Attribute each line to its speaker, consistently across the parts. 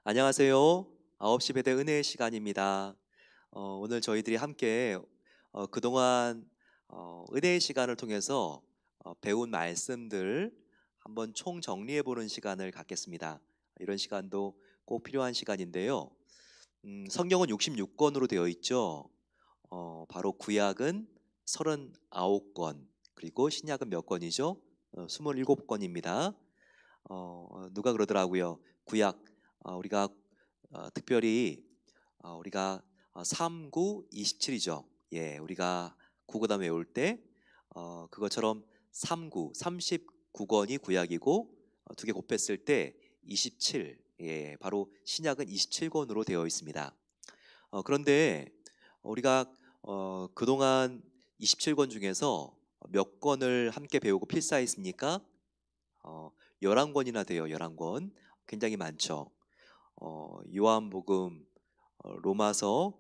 Speaker 1: 안녕하세요. 9시 배대 은혜의 시간입니다. 오늘 저희들이 함께 그동안 은혜의 시간을 통해서 배운 말씀들 한번 총정리해 보는 시간을 갖겠습니다. 이런 시간도 꼭 필요한 시간인데요. 성경은 66권으로 되어 있죠. 바로 구약은 39권, 그리고 신약은 몇 권이죠? 27권입니다. 누가 그러더라고요. 구약 우리가 특별히 우리가 3, 9, 27이죠. 예, 우리가 구구단 외울 때 그것처럼 3, 9, 39권이 구약이고 두 개 곱했을 때 27. 예, 바로 신약은 27권으로 되어 있습니다. 그런데 우리가 그동안 27권 중에서 몇 권을 함께 배우고 필사했습니까? 어, 11권이나 돼요. 11권. 굉장히 많죠. 요한복음, 로마서,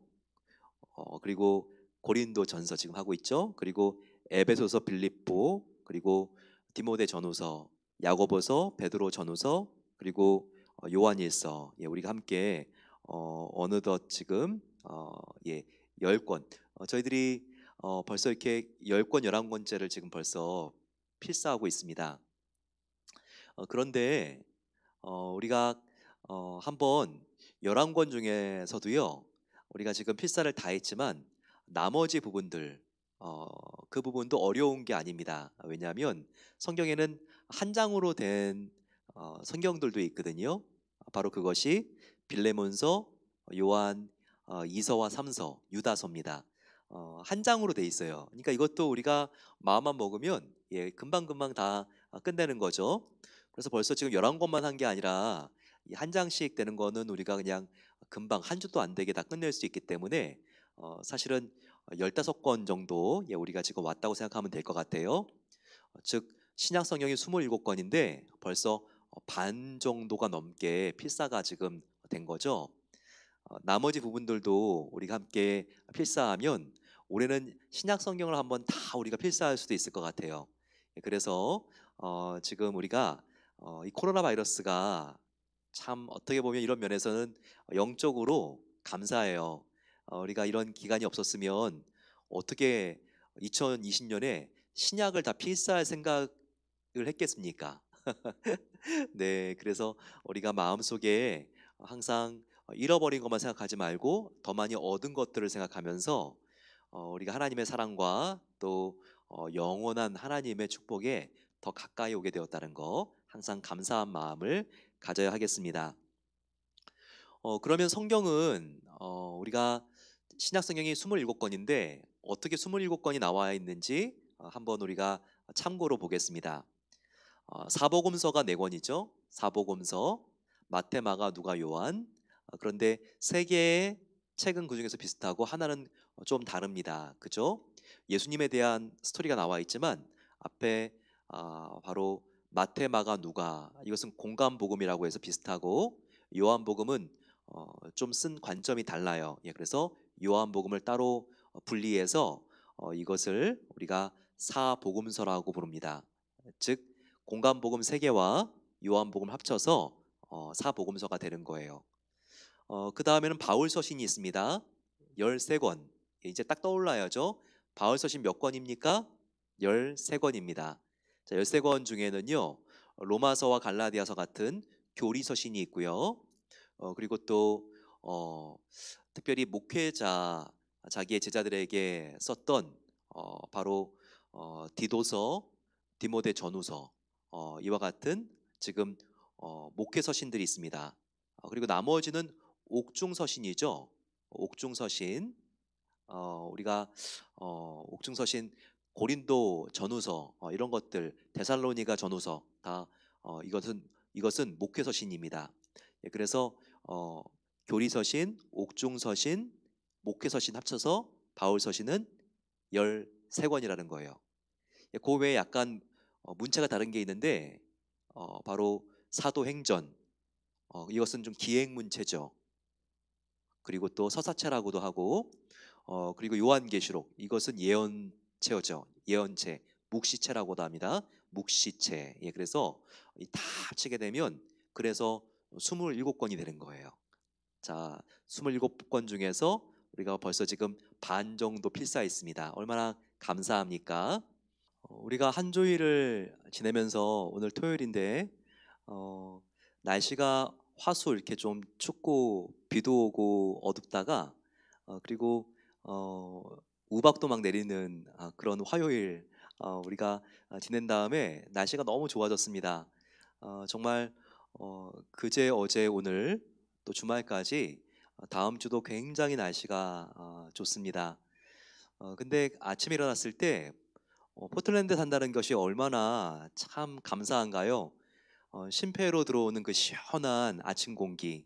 Speaker 1: 그리고 고린도 전서 지금 하고 있죠. 그리고 에베소서, 빌립보, 그리고 디모데 전후서, 야고보서, 베드로 전후서, 그리고 요한일서. 예, 우리가 함께 어느덧 지금 예, 10권. 저희들이 벌써 이렇게 10권, 11권째를 지금 벌써 필사하고 있습니다. 그런데 우리가 한번 11권 중에서도요. 우리가 지금 필사를 다 했지만 나머지 부분들 어, 그 부분도 어려운 게 아닙니다. 왜냐하면 성경에는 한 장으로 된 성경들도 있거든요. 바로 그것이 빌레몬서, 요한, 이서와 삼서, 유다서입니다. 한 장으로 돼 있어요. 그러니까 이것도 우리가 마음만 먹으면 예, 금방금방 다 끝내는 거죠. 그래서 벌써 지금 11권만 한 게 아니라 이 한 장씩 되는 거는 우리가 그냥 금방 한 주도 안 되게 다 끝낼 수 있기 때문에 사실은 15권 정도 예, 우리가 지금 왔다고 생각하면 될 것 같아요. 즉 신약 성경이 27권인데 벌써 반 정도가 넘게 필사가 지금 된 거죠. 나머지 부분들도 우리가 함께 필사하면 올해는 신약 성경을 한번 다 우리가 필사할 수도 있을 것 같아요. 예, 그래서 지금 우리가 이 코로나 바이러스가 참 어떻게 보면 이런 면에서는 영적으로 감사해요. 우리가 이런 기간이 없었으면 어떻게 2020년에 신약을 다 필사할 생각을 했겠습니까? 네, 그래서 우리가 마음속에 항상 잃어버린 것만 생각하지 말고 더 많이 얻은 것들을 생각하면서 우리가 하나님의 사랑과 또 영원한 하나님의 축복에 더 가까이 오게 되었다는 거 항상 감사한 마음을 가져야 하겠습니다. 그러면 성경은 우리가 신약 성경이 27권인데 어떻게 27권이 나와 있는지 한번 우리가 참고로 보겠습니다. 사복음서가 4권이죠. 사복음서, 마태, 마가, 누가, 요한. 그런데 세 개의 책은 그중에서 비슷하고 하나는 좀 다릅니다. 그죠? 예수님에 대한 스토리가 나와 있지만 앞에 바로 마태, 마가, 누가 이것은 공간 복음이라고 해서 비슷하고 요한복음은 좀 쓴 관점이 달라요. 예, 그래서 요한복음을 따로 분리해서 이것을 우리가 사복음서라고 부릅니다. 즉 공간복음 3개와 요한복음 합쳐서 사복음서가 되는 거예요. 그 다음에는 바울 서신이 있습니다. 13권. 이제 딱 떠올라야죠. 바울 서신 몇 권입니까? 13권입니다. 자, 13권 중에는요. 로마서와 갈라디아서 같은 교리 서신이 있고요. 그리고 또 특별히 목회자 자기의 제자들에게 썼던 바로 디도서, 디모데 전후서 이와 같은 지금 목회 서신들이 있습니다. 그리고 나머지는 옥중 서신이죠. 옥중 서신 우리가 옥중 서신 고린도 전후서 이런 것들 데살로니가 전후서 다 이것은 목회 서신입니다. 예, 그래서 교리 서신, 옥중 서신, 목회 서신 합쳐서 바울 서신은 13권이라는 거예요. 예, 그 외에 약간 문체가 다른 게 있는데 바로 사도행전 이것은 좀 기행 문체죠. 그리고 또 서사체라고도 하고 그리고 요한계시록 이것은 예언체죠. 예언체 묵시체라고도 합니다. 묵시체. 예, 그래서 다 합치게 되면 그래서 27권이 되는 거예요. 자, 27권 중에서 우리가 벌써 지금 반 정도 필사했습니다. 얼마나 감사합니까? 우리가 한 주일을 지내면서 오늘 토요일인데 어, 날씨가 화수 이렇게 좀 춥고 비도 오고 어둡다가 그리고 어, 우박도 막 내리는 그런 화요일 우리가 지낸 다음에 날씨가 너무 좋아졌습니다. 정말 그제 어제 오늘 또 주말까지 다음 주도 굉장히 날씨가 좋습니다. 근데 아침에 일어났을 때 포틀랜드 산다는 것이 얼마나 참 감사한가요? 심폐로 들어오는 그 시원한 아침 공기,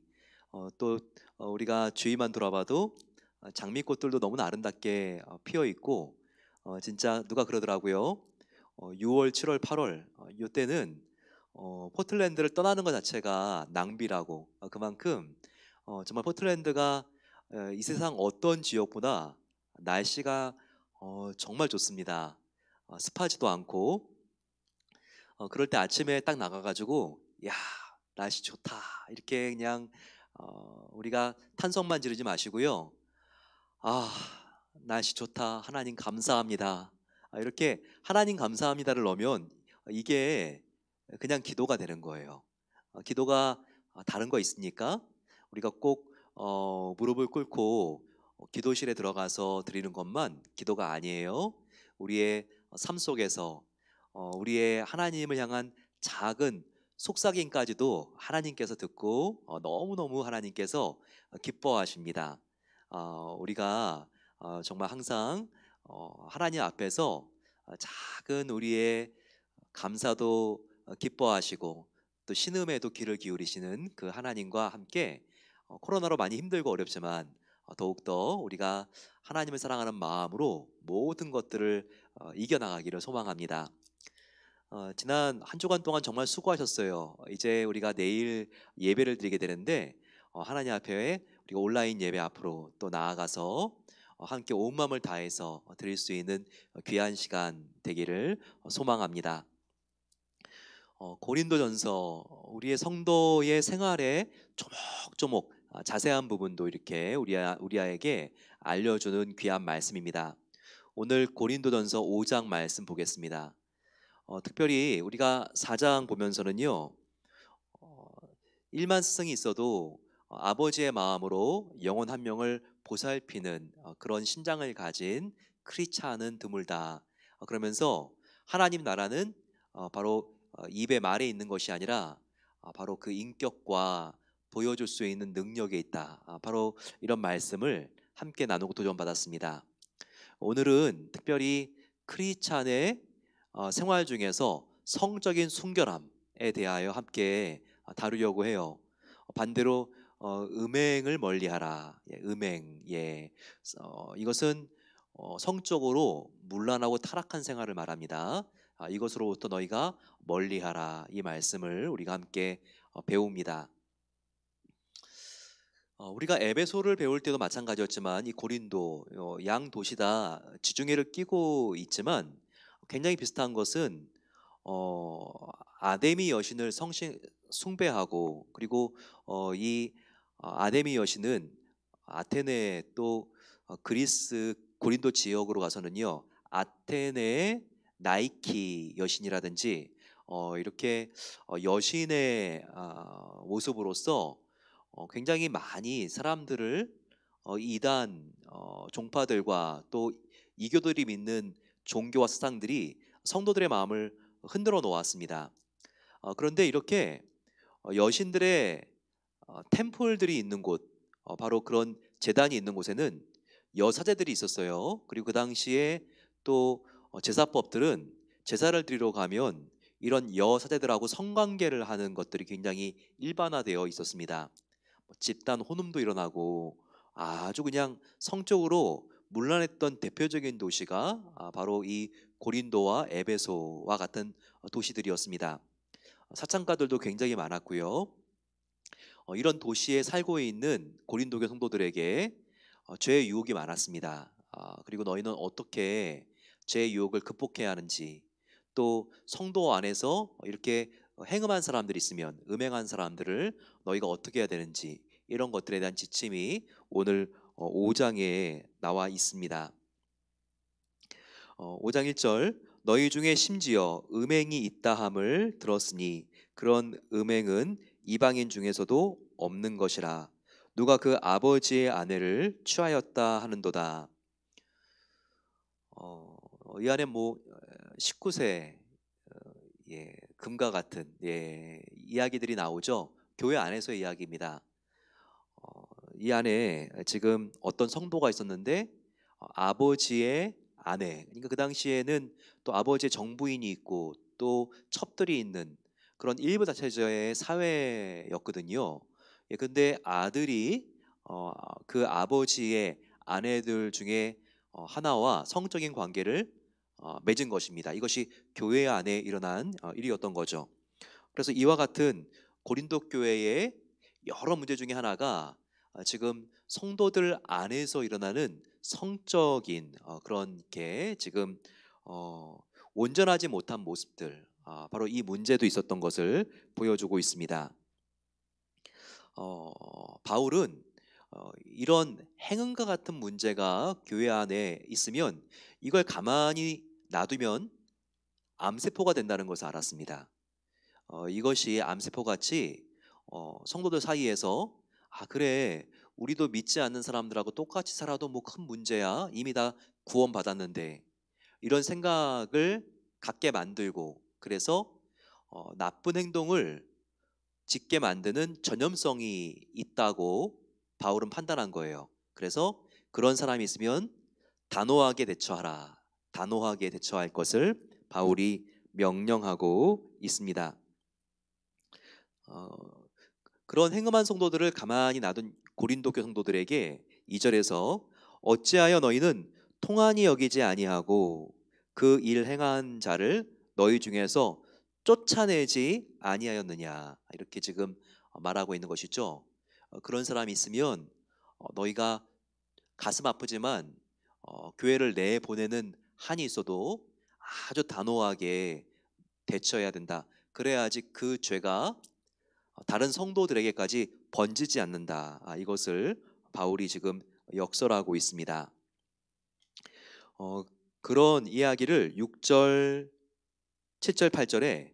Speaker 1: 또 우리가 주위만 돌아봐도 장미꽃들도 너무나 아름답게 피어 있고, 진짜 누가 그러더라고요. 6월, 7월, 8월 이때는 포틀랜드를 떠나는 것 자체가 낭비라고. 그만큼 정말 포틀랜드가 이 세상 어떤 지역보다 날씨가 정말 좋습니다. 습하지도 않고 그럴 때 아침에 딱 나가가지고 야 날씨 좋다 이렇게 그냥 우리가 탄성만 지르지 마시고요. 아 날씨 좋다 하나님 감사합니다. 이렇게 하나님 감사합니다를 넣으면 이게 그냥 기도가 되는 거예요. 기도가 다른 거 있습니까? 우리가 꼭 무릎을 꿇고 기도실에 들어가서 드리는 것만 기도가 아니에요. 우리의 삶 속에서 우리의 하나님을 향한 작은 속삭임까지도 하나님께서 듣고 너무너무 하나님께서 기뻐하십니다. 우리가 정말 항상 하나님 앞에서 작은 우리의 감사도 기뻐하시고 또 신음에도 귀를 기울이시는 그 하나님과 함께 코로나로 많이 힘들고 어렵지만 더욱더 우리가 하나님을 사랑하는 마음으로 모든 것들을 이겨나가기를 소망합니다. 지난 한 주간 동안 정말 수고하셨어요. 이제 우리가 내일 예배를 드리게 되는데 하나님 앞에 우리가 온라인 예배 앞으로 또 나아가서 함께 온 마음을 다해서 드릴 수 있는 귀한 시간 되기를 소망합니다. 고린도전서 우리의 성도의 생활에 조목조목 자세한 부분도 이렇게 우리에게 알려주는 귀한 말씀입니다. 오늘 고린도전서 5장 말씀 보겠습니다. 특별히 우리가 4장 보면서는요, 어, 1만 스승이 있어도 아버지의 마음으로 영혼 한 명을 보살피는 그런 심장을 가진 크리스찬은 드물다. 그러면서 하나님 나라는 바로 입의 말에 있는 것이 아니라 바로 그 인격과 보여줄 수 있는 능력에 있다. 바로 이런 말씀을 함께 나누고 도전받았습니다. 오늘은 특별히 크리스찬의 생활 중에서 성적인 순결함에 대하여 함께 다루려고 해요. 반대로 음행을 멀리하라. 예, 음행. 예. 이것은 성적으로 문란하고 타락한 생활을 말합니다. 이것으로부터 너희가 멀리하라. 이 말씀을 우리가 함께 배웁니다. 우리가 에베소를 배울 때도 마찬가지였지만 이 고린도 양 도시 다 지중해를 끼고 있지만 굉장히 비슷한 것은 어, 아데미 여신을 숭배하고 그리고 이 아데미 여신은 아테네 또 그리스 고린도 지역으로 가서는요 아테네의 나이키 여신이라든지 이렇게 여신의 모습으로서 굉장히 많이 사람들을 이단 종파들과 또 이교들이 믿는 종교와 사상들이 성도들의 마음을 흔들어 놓았습니다. 그런데 이렇게 여신들의 템플들이 있는 곳, 바로 그런 제단이 있는 곳에는 여사제들이 있었어요. 그리고 그 당시에 또 제사법들은 제사를 드리러 가면 이런 여사제들하고 성관계를 하는 것들이 굉장히 일반화되어 있었습니다. 집단 혼음도 일어나고 아주 그냥 성적으로 문란했던 대표적인 도시가 바로 이 고린도와 에베소와 같은 도시들이었습니다. 사창가들도 굉장히 많았고요. 이런 도시에 살고 있는 고린도교 성도들에게 죄의 유혹이 많았습니다. 그리고 너희는 어떻게 죄의 유혹을 극복해야 하는지 또 성도 안에서 이렇게 행음한 사람들이 있으면 음행한 사람들을 너희가 어떻게 해야 되는지 이런 것들에 대한 지침이 오늘 5장에 나와 있습니다. 5장 1절 너희 중에 심지어 음행이 있다 함을 들었으니 그런 음행은 이방인 중에서도 없는 것이라 누가 그 아버지의 아내를 취하였다 하는도다. 이 안에 뭐 19세 금과 같은 이야기들이 나오죠. 교회 안에서의 이야기입니다. 이 안에 지금 어떤 성도가 있었는데 아버지의 아내, 그러니까 그 당시에는 또 아버지의 정부인이 있고 또 첩들이 있는 그런 일부다체제의 사회였거든요. 근데 아들이 그 아버지의 아내들 중에 하나와 성적인 관계를 맺은 것입니다. 이것이 교회 안에 일어난 일이었던 거죠. 그래서 이와 같은 고린도 교회의 여러 문제 중에 하나가 지금 성도들 안에서 일어나는 성적인 그런 게 지금 온전하지 못한 모습들, 바로 이 문제도 있었던 것을 보여주고 있습니다. 바울은 이런 행음과 같은 문제가 교회 안에 있으면 이걸 가만히 놔두면 암세포가 된다는 것을 알았습니다. 이것이 암세포같이 성도들 사이에서 그래 우리도 믿지 않는 사람들하고 똑같이 살아도 뭐 큰 문제야 이미 다 구원받았는데 이런 생각을 갖게 만들고 그래서 나쁜 행동을 짓게 만드는 전염성이 있다고 바울은 판단한 거예요. 그래서 그런 사람이 있으면 단호하게 대처하라. 단호하게 대처할 것을 바울이 명령하고 있습니다. 그런 행음한 성도들을 가만히 놔둔 고린도 교 성도들에게 2절에서 어찌하여 너희는 통한이 여기지 아니하고 그 일 행한 자를 너희 중에서 쫓아내지 아니하였느냐 이렇게 지금 말하고 있는 것이죠. 그런 사람이 있으면 너희가 가슴 아프지만 교회를 내보내는 한이 있어도 아주 단호하게 대처해야 된다. 그래야지 그 죄가 다른 성도들에게까지 번지지 않는다. 이것을 바울이 지금 역설하고 있습니다. 그런 이야기를 6절, 7절, 8절에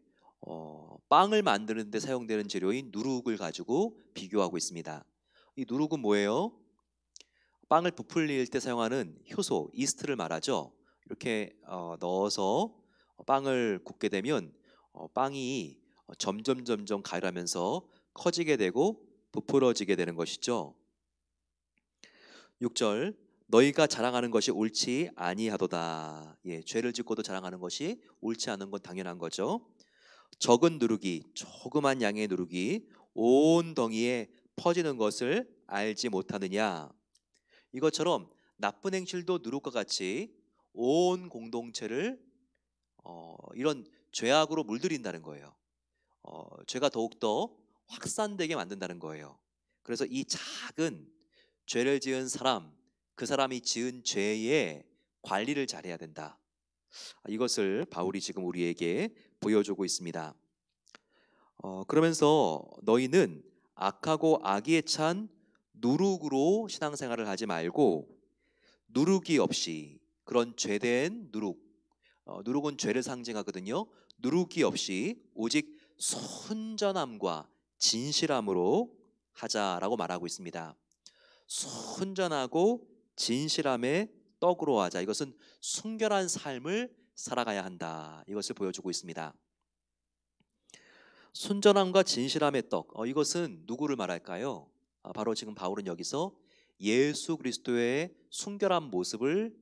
Speaker 1: 빵을 만드는 데 사용되는 재료인 누룩을 가지고 비교하고 있습니다. 이 누룩은 뭐예요? 빵을 부풀릴 때 사용하는 효소, 이스트를 말하죠. 이렇게 넣어서 빵을 굽게 되면 빵이 점점 가열하면서 커지게 되고 부풀어지게 되는 것이죠. 6절 너희가 자랑하는 것이 옳지 아니하도다. 죄를 짓고도 자랑하는 것이 옳지 않은 건 당연한 거죠. 적은 누룩이 조그만 양의 누룩이 온 덩이에 퍼지는 것을 알지 못하느냐. 이것처럼 나쁜 행실도 누룩과 같이 온 공동체를 이런 죄악으로 물들인다는 거예요. 죄가 더욱더 확산되게 만든다는 거예요. 그래서 이 작은 죄를 지은 사람, 그 사람이 지은 죄의 관리를 잘해야 된다. 이것을 바울이 지금 우리에게 보여주고 있습니다. 그러면서 너희는 악하고 악의에 찬 누룩으로 신앙생활을 하지 말고 누룩이 없이 그런 죄된 누룩, 누룩은 죄를 상징하거든요. 누룩이 없이 오직 순전함과 진실함으로 하자라고 말하고 있습니다. 순전하고 진실함의 떡으로 하자. 이것은 순결한 삶을 살아가야 한다. 이것을 보여주고 있습니다. 순전함과 진실함의 떡. 이것은 누구를 말할까요? 바로 지금 바울은 여기서 예수 그리스도의 순결한 모습을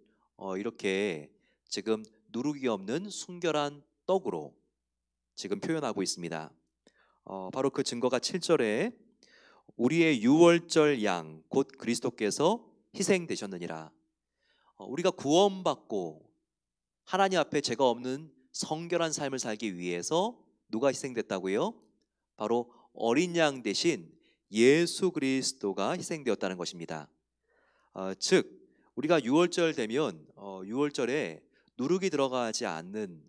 Speaker 1: 이렇게 지금 누룩이 없는 순결한 떡으로 지금 표현하고 있습니다. 바로 그 증거가 7절에 우리의 유월절 양 곧 그리스도께서 희생되셨느니라. 우리가 구원받고 하나님 앞에 죄가 없는 성결한 삶을 살기 위해서 누가 희생됐다고요? 바로 어린 양 대신 예수 그리스도가 희생되었다는 것입니다. 즉 우리가 유월절 되면 유월절에 누룩이 들어가지 않는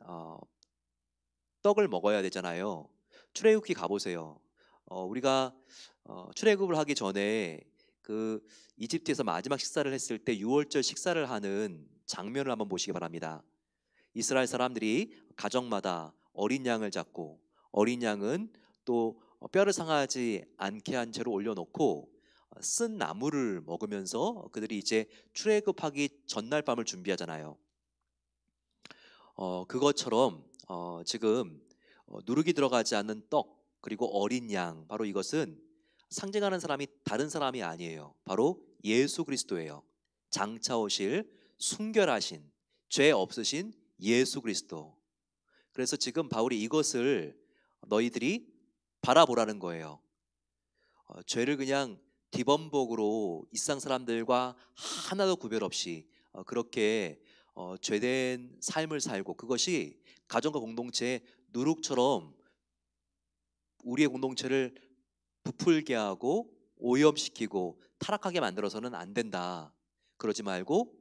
Speaker 1: 떡을 먹어야 되잖아요. 출애굽기 가보세요. 우리가 출애굽을 하기 전에 그 이집트에서 마지막 식사를 했을 때 유월절 식사를 하는 장면을 한번 보시기 바랍니다. 이스라엘 사람들이 가정마다 어린 양을 잡고 어린 양은 또 뼈를 상하지 않게 한 채로 올려놓고 쓴 나물을 먹으면서 그들이 이제 출애굽하기 전날 밤을 준비하잖아요. 그것처럼 지금 누룩이 들어가지 않는 떡 그리고 어린 양, 바로 이것은 상징하는 사람이 다른 사람이 아니에요. 바로 예수 그리스도예요. 장차 오실 순결하신 죄 없으신 예수 그리스도. 그래서 지금 바울이 이것을 너희들이 바라보라는 거예요. 죄를 그냥 뒤범벅으로 이상 사람들과 하나도 구별 없이 그렇게 죄된 삶을 살고, 그것이 가정과 공동체의 누룩처럼 우리의 공동체를 부풀게 하고 오염시키고 타락하게 만들어서는 안 된다. 그러지 말고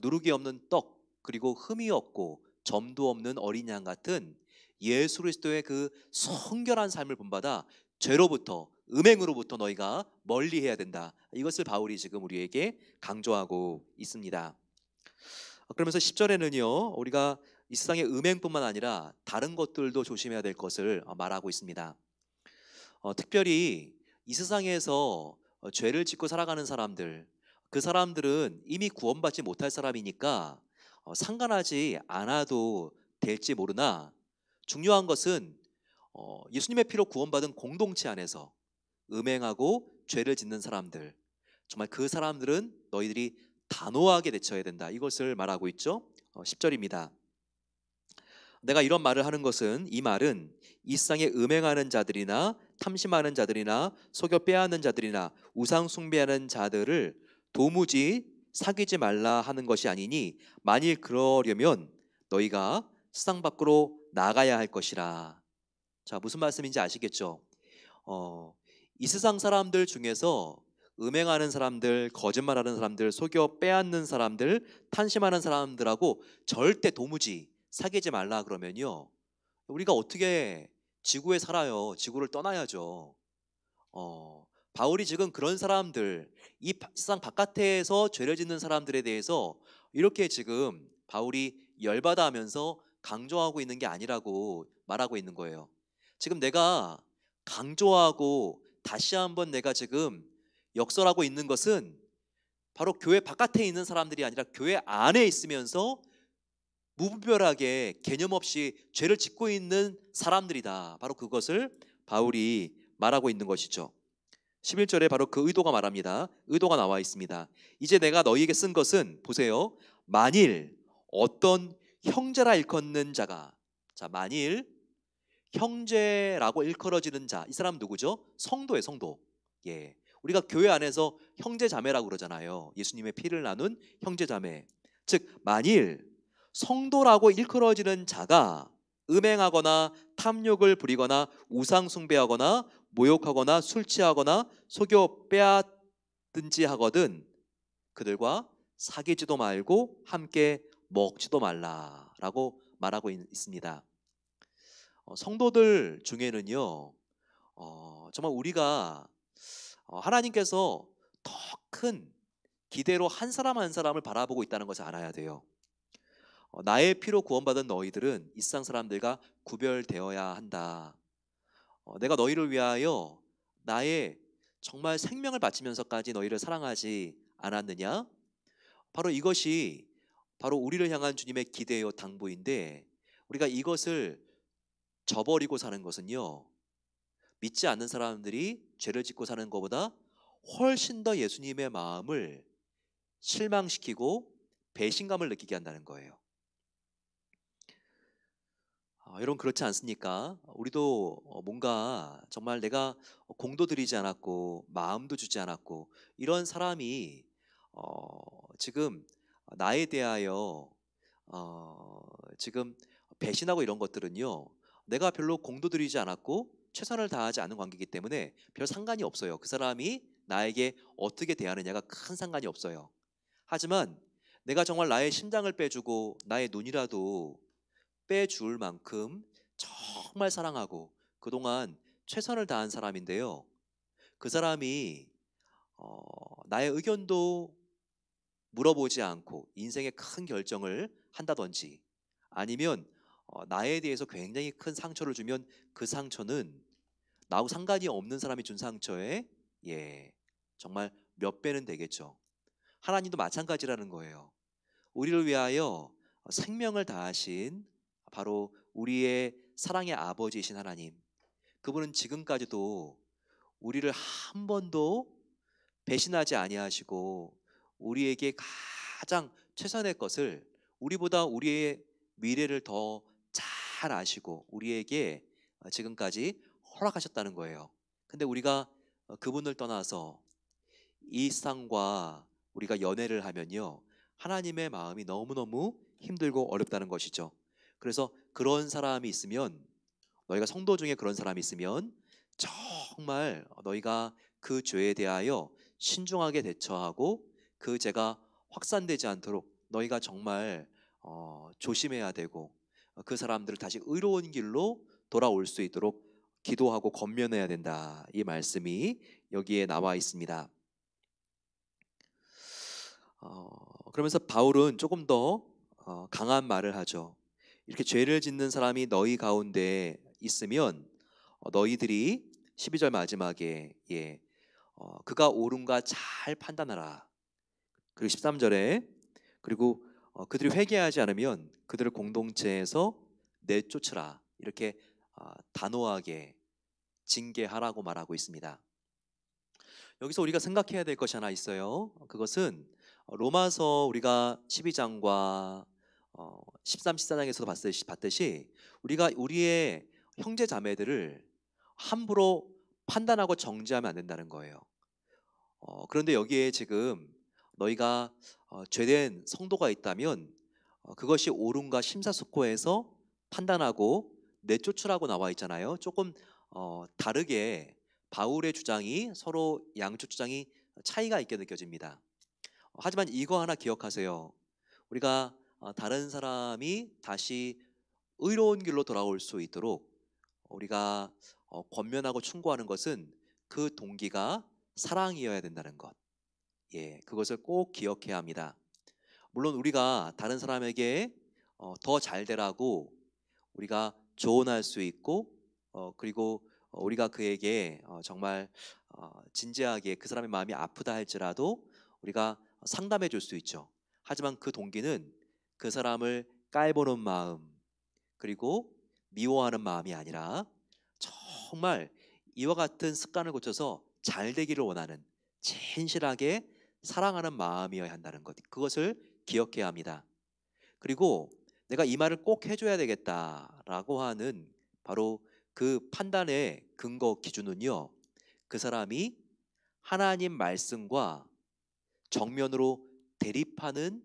Speaker 1: 누룩이 없는 떡 그리고 흠이 없고 점도 없는 어린 양 같은 예수 그리스도의 그 성결한 삶을 본받아 죄로부터 음행으로부터 너희가 멀리해야 된다. 이것을 바울이 지금 우리에게 강조하고 있습니다. 그러면서 10절에는요, 우리가 이 세상의 음행뿐만 아니라 다른 것들도 조심해야 될 것을 말하고 있습니다. 특별히 이 세상에서 죄를 짓고 살아가는 사람들, 그 사람들은 이미 구원받지 못할 사람이니까 상관하지 않아도 될지 모르나, 중요한 것은 예수님의 피로 구원받은 공동체 안에서 음행하고 죄를 짓는 사람들, 정말 그 사람들은 너희들이 단호하게 대처해야 된다. 이것을 말하고 있죠. 10절입니다. 내가 이런 말을 하는 것은, 이 말은 이 세상에 음행하는 자들이나 탐심하는 자들이나 속여 빼앗는 자들이나 우상 숭배하는 자들을 도무지 사귀지 말라 하는 것이 아니니, 만일 그러려면 너희가 세상 밖으로 나가야 할 것이라. 자, 무슨 말씀인지 아시겠죠? 이 세상 사람들 중에서 음행하는 사람들, 거짓말하는 사람들, 속여 빼앗는 사람들, 탐심하는 사람들하고 절대 도무지 사귀지 말라 그러면요, 우리가 어떻게 지구에 살아요? 지구를 떠나야죠. 바울이 지금 그런 사람들, 이 세상 바깥에서 죄를 짓는 사람들에 대해서 이렇게 지금 바울이 열받아 하면서 강조하고 있는 게 아니라고 말하고 있는 거예요. 지금 내가 강조하고 다시 한번 내가 지금 역설하고 있는 것은 바로 교회 바깥에 있는 사람들이 아니라 교회 안에 있으면서 무분별하게 개념 없이 죄를 짓고 있는 사람들이다. 바로 그것을 바울이 말하고 있는 것이죠. 11절에 바로 그 의도가 말합니다. 의도가 나와 있습니다. 이제 내가 너희에게 쓴 것은, 보세요, 만일 어떤 형제라 일컫는 자가, 자, 만일 형제라고 일컬어지는 자, 이 사람 누구죠? 성도예요, 성도. 예, 우리가 교회 안에서 형제 자매라고 그러잖아요. 예수님의 피를 나눈 형제 자매. 즉, 만일 성도라고 일컬어지는 자가 음행하거나 탐욕을 부리거나 우상 숭배하거나 모욕하거나 술 취하거나 속여 빼앗든지 하거든 그들과 사귀지도 말고 함께 먹지도 말라라고 말하고 있습니다. 성도들 중에는요, 정말 우리가 하나님께서 더 큰 기대로 한 사람 한 사람을 바라보고 있다는 것을 알아야 돼요. 나의 피로 구원받은 너희들은 이 세상 사람들과 구별되어야 한다. 내가 너희를 위하여 나의 정말 생명을 바치면서까지 너희를 사랑하지 않았느냐? 바로 이것이 바로 우리를 향한 주님의 기대요 당부인데, 우리가 이것을 저버리고 사는 것은요, 믿지 않는 사람들이 죄를 짓고 사는 것보다 훨씬 더 예수님의 마음을 실망시키고 배신감을 느끼게 한다는 거예요. 여러분, 그렇지 않습니까? 우리도 뭔가 정말 내가 공도 들이지 않았고 마음도 주지 않았고 이런 사람이 지금 나에 대하여 지금 배신하고 이런 것들은요, 내가 별로 공도 들이지 않았고 최선을 다하지 않은 관계이기 때문에 별 상관이 없어요. 그 사람이 나에게 어떻게 대하느냐가 큰 상관이 없어요. 하지만 내가 정말 나의 심장을 빼주고 나의 눈이라도 빼줄 만큼 정말 사랑하고 그동안 최선을 다한 사람인데요. 그 사람이 나의 의견도 물어보지 않고 인생의 큰 결정을 한다든지, 아니면 나에 대해서 굉장히 큰 상처를 주면 그 상처는 나하고 상관이 없는 사람이 준 상처에 예 정말 몇 배는 되겠죠. 하나님도 마찬가지라는 거예요. 우리를 위하여 생명을 다하신 바로 우리의 사랑의 아버지이신 하나님, 그분은 지금까지도 우리를 한 번도 배신하지 아니하시고 우리에게 가장 최선의 것을, 우리보다 우리의 미래를 더 잘 아시고 우리에게 지금까지 허락하셨다는 거예요. 근데 우리가 그분을 떠나서 이 세상과 우리가 연애를 하면요, 하나님의 마음이 너무너무 힘들고 어렵다는 것이죠. 그래서 그런 사람이 있으면, 너희가 성도 중에 그런 사람이 있으면 정말 너희가 그 죄에 대하여 신중하게 대처하고 그 죄가 확산되지 않도록 너희가 정말 조심해야 되고, 그 사람들을 다시 의로운 길로 돌아올 수 있도록 기도하고 권면해야 된다, 이 말씀이 여기에 나와 있습니다. 그러면서 바울은 조금 더 강한 말을 하죠. 이렇게 죄를 짓는 사람이 너희 가운데 있으면 너희들이 12절 마지막에 그가 옳은가 잘 판단하라. 그리고 13절에 그리고 그들이 회개하지 않으면 그들을 공동체에서 내쫓으라, 이렇게 단호하게 징계하라고 말하고 있습니다. 여기서 우리가 생각해야 될 것이 하나 있어요. 그것은 로마서 우리가 12장과 13, 14장에서도 봤듯이 우리가 우리의 형제 자매들을 함부로 판단하고 정죄하면 안 된다는 거예요. 그런데 여기에 지금 너희가 죄된 성도가 있다면 그것이 옳은가 심사숙고해서 판단하고 내쫓으라고 나와 있잖아요. 조금 다르게 바울의 주장이, 서로 양쪽 주장이 차이가 있게 느껴집니다. 하지만 이거 하나 기억하세요. 우리가 다른 사람이 다시 의로운 길로 돌아올 수 있도록 우리가 권면하고 충고하는 것은 그 동기가 사랑이어야 된다는 것. 그것을 꼭 기억해야 합니다. 물론 우리가 다른 사람에게 더 잘 되라고 우리가 조언할 수 있고, 그리고 우리가 그에게 정말 진지하게 그 사람의 마음이 아프다 할지라도 우리가 상담해 줄 수 있죠. 하지만 그 동기는 그 사람을 깔보는 마음, 그리고 미워하는 마음이 아니라 정말 이와 같은 습관을 고쳐서 잘 되기를 원하는 진실하게 사랑하는 마음이어야 한다는 것, 그것을 기억해야 합니다. 그리고 내가 이 말을 꼭 해줘야 되겠다라고 하는 바로 그 판단의 근거 기준은요, 그 사람이 하나님 말씀과 정면으로 대립하는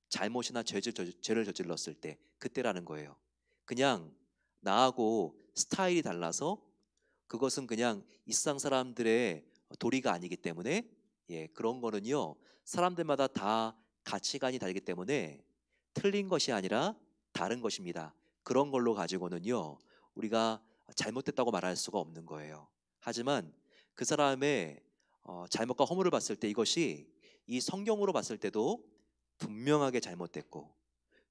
Speaker 1: 잘못이나 죄를 저질렀을 때, 그때라는 거예요. 그냥 나하고 스타일이 달라서 그것은 그냥 이 세상 사람들의 도리가 아니기 때문에, 그런 거는요, 사람들마다 다 가치관이 다르기 때문에 틀린 것이 아니라 다른 것입니다. 그런 걸로 가지고는요, 우리가 잘못됐다고 말할 수가 없는 거예요. 하지만 그 사람의 잘못과 허물을 봤을 때 이것이 이 성경으로 봤을 때도 분명하게 잘못됐고,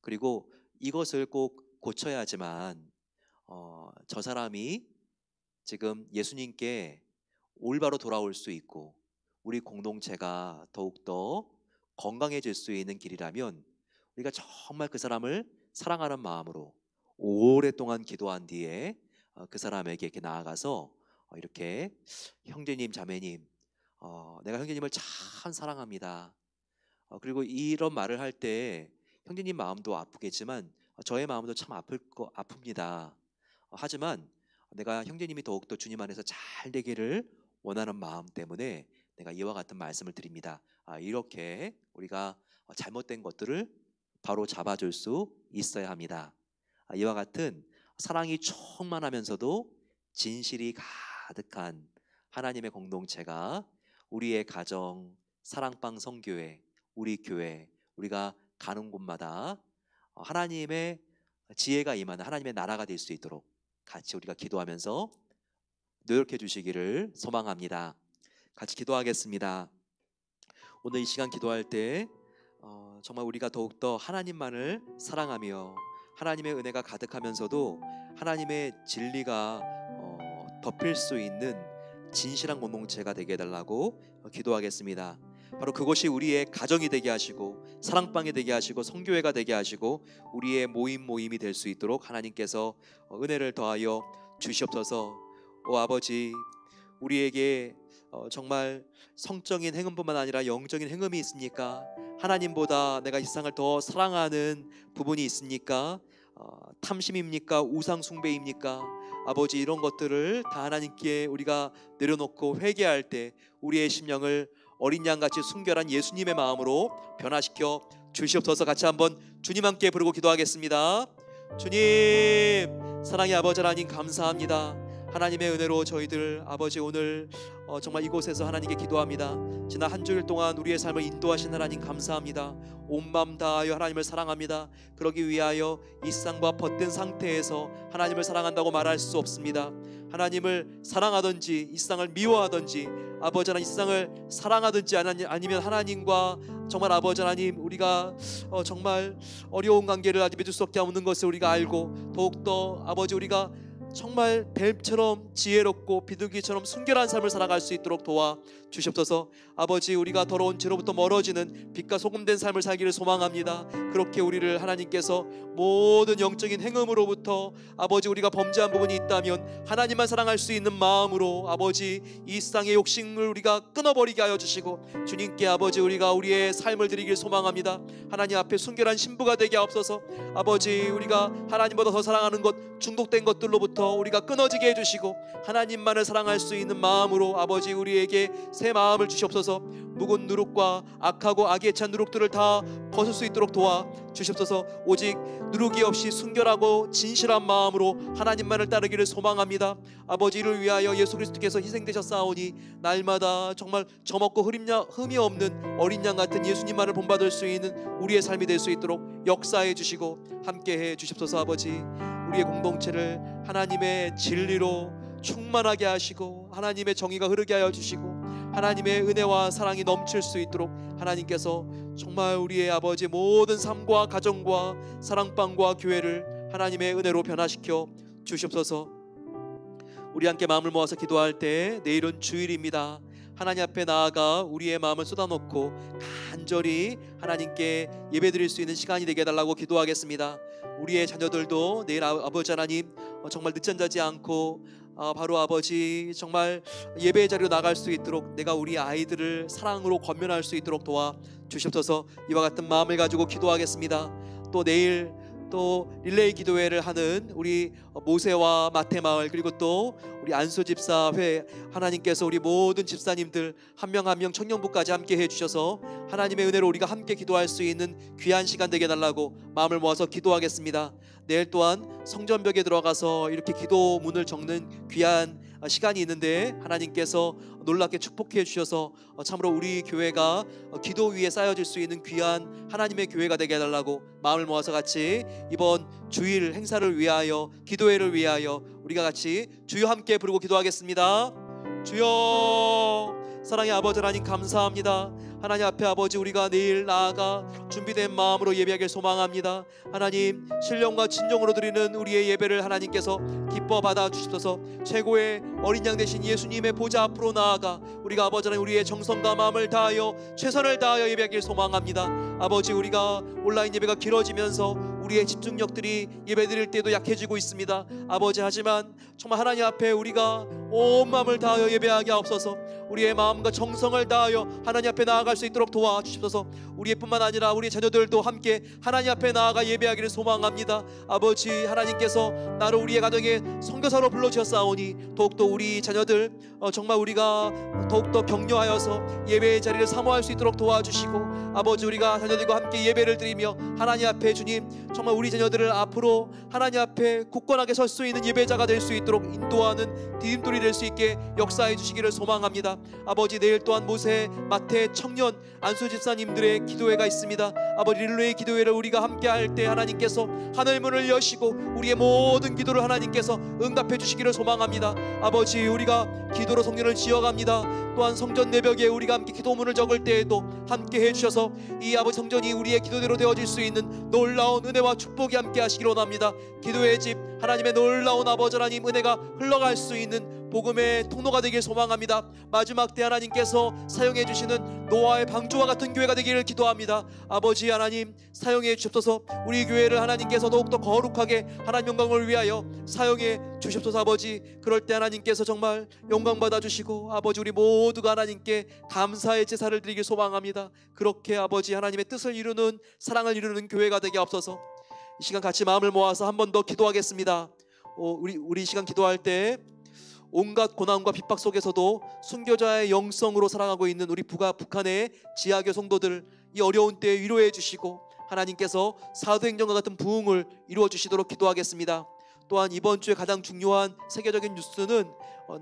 Speaker 1: 그리고 이것을 꼭 고쳐야 하지만 저 사람이 지금 예수님께 올바로 돌아올 수 있고 우리 공동체가 더욱더 건강해질 수 있는 길이라면, 우리가 정말 그 사람을 사랑하는 마음으로 오랫동안 기도한 뒤에 그 사람에게 이렇게 나아가서 이렇게 형제님 자매님, 내가 형제님을 참 사랑합니다. 그리고 이런 말을 할 때 형제님 마음도 아프겠지만 저의 마음도 참 아픕니다. 하지만 내가 형제님이 더욱더 주님 안에서 잘 되기를 원하는 마음 때문에 내가 이와 같은 말씀을 드립니다. 이렇게 우리가 잘못된 것들을 바로 잡아줄 수 있어야 합니다. 이와 같은 사랑이 충만하면서도 진실이 가득한 하나님의 공동체가 우리의 가정, 사랑방 성교회, 우리 교회, 우리가 가는 곳마다 하나님의 지혜가 임하는 하나님의 나라가 될 수 있도록 같이 우리가 기도하면서 노력해 주시기를 소망합니다. 같이 기도하겠습니다. 오늘 이 시간 기도할 때 정말 우리가 더욱더 하나님만을 사랑하며 하나님의 은혜가 가득하면서도 하나님의 진리가 덮일 수 있는 진실한 공동체가 되게 해달라고 기도하겠습니다. 바로 그것이 우리의 가정이 되게 하시고 사랑방이 되게 하시고 성교회가 되게 하시고 우리의 모임이 될 수 있도록 하나님께서 은혜를 더하여 주시옵소서. 오 아버지, 우리에게 정말 성적인 행음뿐만 아니라 영적인 행음이 있으니까 하나님보다 내가 이 세상을 더 사랑하는 부분이 있으니까 탐심입니까? 우상 숭배입니까? 아버지, 이런 것들을 다 하나님께 우리가 내려놓고 회개할 때 우리의 심령을 어린 양같이 순결한 예수님의 마음으로 변화시켜 주시옵소서. 같이 한번 주님 함께 부르고 기도하겠습니다. 주님, 사랑의 아버지 하나님 감사합니다. 하나님의 은혜로 저희들 아버지 오늘 정말 이곳에서 하나님께 기도합니다. 지난 한 주일 동안 우리의 삶을 인도하신 하나님 감사합니다. 온 마음 다하여 하나님을 사랑합니다. 그러기 위하여 이 세상과 벗된 상태에서 하나님을 사랑한다고 말할 수 없습니다. 하나님을 사랑하든지 이 세상을 미워하든지 아버지 하나님 이 세상을 사랑하든지 아니면 하나님과 정말 아버지 하나님 우리가 정말 어려운 관계를 아직 맺을 수 없는 것을 우리가 알고 더욱더 아버지 우리가 정말 뱀처럼 지혜롭고 비둘기처럼 순결한 삶을 살아갈 수 있도록 도와 주시옵소서. 아버지, 우리가 더러운 죄로부터 멀어지는 빛과 소금된 삶을 살기를 소망합니다. 그렇게 우리를 하나님께서 모든 영적인 행음으로부터 아버지 우리가 범죄한 부분이 있다면 하나님만 사랑할 수 있는 마음으로 아버지 이 세상의 욕심을 우리가 끊어버리게 하여 주시고 주님께 아버지 우리가 우리의 삶을 드리길 소망합니다. 하나님 앞에 순결한 신부가 되게 하옵소서. 아버지, 우리가 하나님보다 더 사랑하는 것 중독된 것들로부터 우리가 끊어지게 해주시고 하나님만을 사랑할 수 있는 마음으로 아버지 우리에게 새 마음을 주시옵소서. 묵은 누룩과 악하고 악에 찬 누룩들을 다 벗을 수 있도록 도와 주시옵소서. 오직 누룩이 없이 순결하고 진실한 마음으로 하나님만을 따르기를 소망합니다. 아버지, 이를 위하여 예수 그리스도께서 희생되셨사오니 날마다 정말 점없고 흠이 없는 어린 양 같은 예수님만을 본받을 수 있는 우리의 삶이 될 수 있도록 역사해 주시고 함께해 주시옵소서. 아버지, 우리의 공동체를 하나님의 진리로 충만하게 하시고 하나님의 정의가 흐르게 하여 주시고 하나님의 은혜와 사랑이 넘칠 수 있도록 하나님께서 정말 우리의 아버지 모든 삶과 가정과 사랑방과 교회를 하나님의 은혜로 변화시켜 주시옵소서. 우리 함께 마음을 모아서 기도할 때 내일은 주일입니다. 하나님 앞에 나아가 우리의 마음을 쏟아놓고 간절히 하나님께 예배드릴 수 있는 시간이 되게 해달라고 기도하겠습니다. 우리의 자녀들도 내일 아버지 하나님 정말 늦잠 자지 않고 바로 아버지 정말 예배의 자리로 나갈 수 있도록 내가 우리 아이들을 사랑으로 권면할 수 있도록 도와 주시옵소서. 이와 같은 마음을 가지고 기도하겠습니다. 또 내일 또 릴레이 기도회를 하는 우리 모세와 마태마을 그리고 또 우리 안수 집사회 하나님께서 우리 모든 집사님들 한 명 한 명 청년부까지 함께 해주셔서 하나님의 은혜로 우리가 함께 기도할 수 있는 귀한 시간 되게 해달라고 마음을 모아서 기도하겠습니다. 내일 또한 성전벽에 들어가서 이렇게 기도문을 적는 귀한 시간이 있는데 하나님께서 놀랍게 축복해 주셔서 참으로 우리 교회가 기도 위에 쌓여질 수 있는 귀한 하나님의 교회가 되게 해달라고 마음을 모아서 같이 이번 주일 행사를 위하여 기도회를 위하여 우리가 같이 주여 함께 부르고 기도하겠습니다. 주여, 사랑의 아버지 하나님 감사합니다. 하나님 앞에 아버지 우리가 내일 나아가 준비된 마음으로 예배하길 소망합니다. 하나님, 신령과 진정으로 드리는 우리의 예배를 하나님께서 기뻐 받아 주시옵소서. 최고의 어린 양 되신 예수님의 보좌 앞으로 나아가 우리가 아버지 하나님 우리의 정성과 마음을 다하여 최선을 다하여 예배하길 소망합니다. 아버지, 우리가 온라인 예배가 길어지면서 우리의 집중력들이 예배드릴 때도 약해지고 있습니다. 아버지, 하지만 정말 하나님 앞에 우리가 온 마음을 다하여 예배하게 하옵소서. 우리의 마음과 정성을 다하여 하나님 앞에 나아갈 수 있도록 도와주십소서. 우리의 뿐만 아니라 우리 자녀들도 함께 하나님 앞에 나아가 예배하기를 소망합니다. 아버지, 하나님께서 나를 우리의 가정에 선교사로 불러주셨사오니 더욱더 우리 자녀들 정말 우리가 더욱더 격려하여서 예배의 자리를 사모할 수 있도록 도와주시고 아버지, 우리가 자녀들과 함께 예배를 드리며 하나님 앞에 주님
Speaker 2: 정말 우리 자녀들을 앞으로 하나님 앞에 굳건하게 설 수 있는 예배자가 될 수 있도록 인도하는 디딤돌이 될 수 있게 역사해 주시기를 소망합니다. 아버지, 내일 또한 모세, 마태, 청년, 안수 집사님들의 기도회가 있습니다. 아버지, 릴레이 기도회를 우리가 함께 할 때 하나님께서 하늘 문을 여시고 우리의 모든 기도를 하나님께서 응답해 주시기를 소망합니다. 아버지, 우리가 기도로 성전을 지어갑니다. 또한 성전 내벽에 우리가 함께 기도문을 적을 때에도 함께 해주셔서 이 아버지 성전이 우리의 기도대로 되어질 수 있는 놀라운 은혜와 축복이 함께 하시기를 원합니다. 기도의 집, 하나님의 놀라운 아버지 하나님 은혜가 흘러갈 수 있는 복음의 통로가 되길 소망합니다. 마지막 때 하나님께서 사용해 주시는 노아의 방주와 같은 교회가 되기를 기도합니다. 아버지 하나님, 사용해 주옵소서. 우리 교회를 하나님께서 더욱더 거룩하게 하나님 영광을 위하여 사용해 주옵소서. 아버지, 그럴 때 하나님께서 정말 영광 받아주시고 아버지, 우리 모두가 하나님께 감사의 제사를 드리길 소망합니다. 그렇게 아버지 하나님의 뜻을 이루는, 사랑을 이루는 교회가 되게 없어서 이 시간 같이 마음을 모아서 한 번 더 기도하겠습니다. 우리 이 시간 기도할 때 온갖 고난과 핍박 속에서도 순교자의 영성으로 살아가고 있는 우리 북한의 지하교 성도들, 이 어려운 때에 위로해 주시고 하나님께서 사도행전과 같은 부흥을 이루어 주시도록 기도하겠습니다. 또한 이번 주에 가장 중요한 세계적인 뉴스는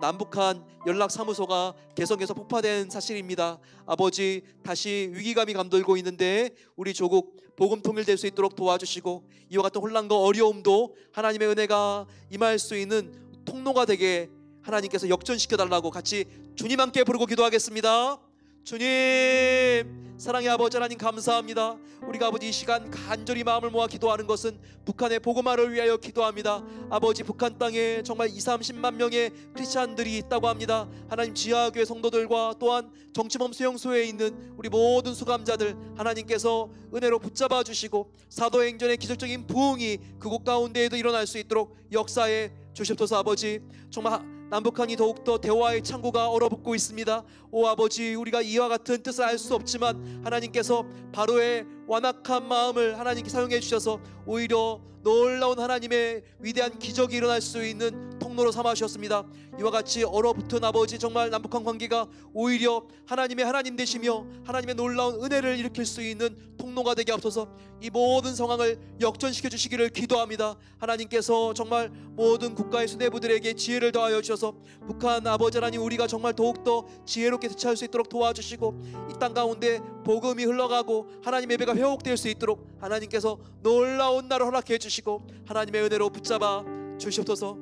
Speaker 2: 남북한 연락사무소가 개성에서 폭파된 사실입니다. 아버지, 다시 위기감이 감돌고 있는데 우리 조국 복음 통일될 수 있도록 도와주시고 이와 같은 혼란과 어려움도 하나님의 은혜가 임할 수 있는 통로가 되게 하나님께서 역전시켜달라고 같이 주님 함께 부르고 기도하겠습니다. 주님, 사랑의 아버지 하나님 감사합니다. 우리가 아버지 이 시간 간절히 마음을 모아 기도하는 것은 북한의 복음화를 위하여 기도합니다. 아버지, 북한 땅에 정말 20-30만 명의 크리스찬들이 있다고 합니다. 하나님, 지하교회 성도들과 또한 정치범 수용소에 있는 우리 모든 수감자들 하나님께서 은혜로 붙잡아 주시고 사도행전의 기적적인 부흥이 그곳 가운데에도 일어날 수 있도록 역사에 주시옵소서. 아버지, 정말 남북한이 더욱더 대화의 창구가 얼어붙고 있습니다. 오 아버지, 우리가 이와 같은 뜻을 알 수 없지만 하나님께서 바로의 완악한 마음을 하나님께 사용해 주셔서 오히려 놀라운 하나님의 위대한 기적이 일어날 수 있는 통로로 삼아 주셨습니다. 이와 같이 얼어붙은 아버지, 정말 남북한 관계가 오히려 하나님의 하나님 되시며 하나님의 놀라운 은혜를 일으킬 수 있는 통로가 되게 앞서서 이 모든 상황을 역전시켜 주시기를 기도합니다. 하나님께서 정말 모든 국가의 수뇌부들에게 지혜를 더하여 주셔서 북한 아버지 하나님, 우리가 정말 더욱더 지혜롭게 대처할 수 있도록 도와주시고 이 땅 가운데 복음이 흘러가고 하나님의 예배가 회복될 수 있도록 하나님께서 놀라운 날을 허락해 주시고 하나님의 은혜로 붙잡아 주시옵소서.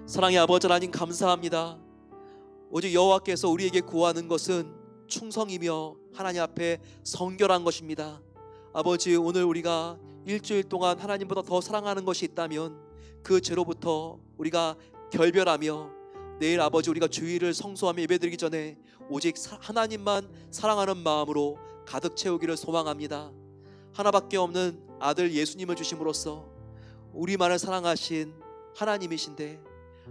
Speaker 2: 사랑의 아버지 하나님 감사합니다. 오직 여호와께서 우리에게 구하는 것은 충성이며 하나님 앞에 성결한 것입니다. 아버지, 오늘 우리가 일주일 동안 하나님보다 더 사랑하는 것이 있다면 그 죄로부터 우리가 결별하며 내일 아버지, 우리가 주일을 성수하며 예배드리기 전에 오직 하나님만 사랑하는 마음으로 가득 채우기를 소망합니다. 하나밖에 없는 아들 예수님을 주심으로써 우리만을 사랑하신 하나님이신데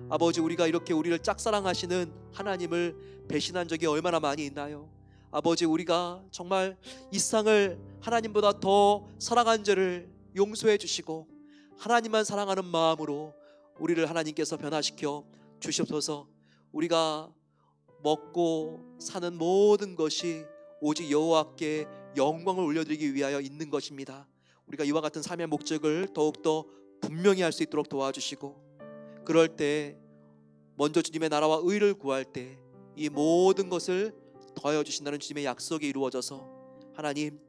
Speaker 2: 아버지, 우리가 이렇게 우리를 짝사랑하시는 하나님을 배신한 적이 얼마나 많이 있나요? 아버지, 우리가 정말 이 세상을 하나님보다 더 사랑한 죄를 용서해 주시고 하나님만 사랑하는 마음으로 우리를 하나님께서 변화시켜 주시옵소서. 우리가 먹고 사는 모든 것이 오직 여호와께 영광을 올려드리기 위하여 있는 것입니다. 우리가 이와 같은 삶의 목적을 더욱더 분명히 할 수 있도록 도와주시고 그럴 때 먼저 주님의 나라와 의를 구할 때 이 모든 것을 더하여 주신다는 주님의 약속이 이루어져서 하나님,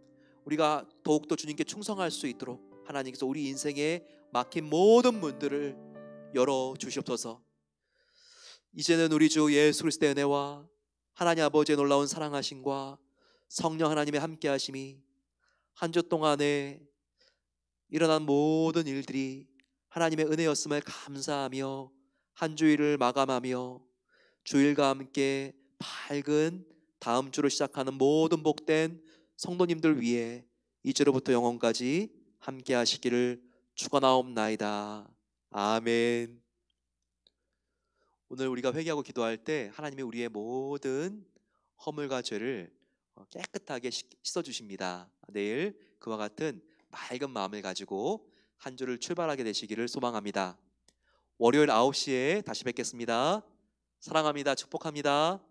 Speaker 2: 우리가 더욱더 주님께 충성할 수 있도록 하나님께서 우리 인생에 막힌 모든 문들을 열어 주시옵소서. 이제는 우리 주 예수 그리스도의 은혜와 하나님 아버지의 놀라운 사랑하심과 성령 하나님의 함께하심이 한 주 동안에 일어난 모든 일들이 하나님의 은혜였음을 감사하며 한 주일을 마감하며 주일과 함께 밝은 다음 주를 시작하는 모든 복된 성도님들 위해 이제로부터 영원까지 함께 하시기를 축원하옵나이다. 아멘. 오늘 우리가 회개하고 기도할 때 하나님이 우리의 모든 허물과 죄를 깨끗하게 씻어주십니다. 내일 그와 같은 맑은 마음을 가지고 한 주를 출발하게 되시기를 소망합니다. 월요일 9시에 다시 뵙겠습니다. 사랑합니다. 축복합니다.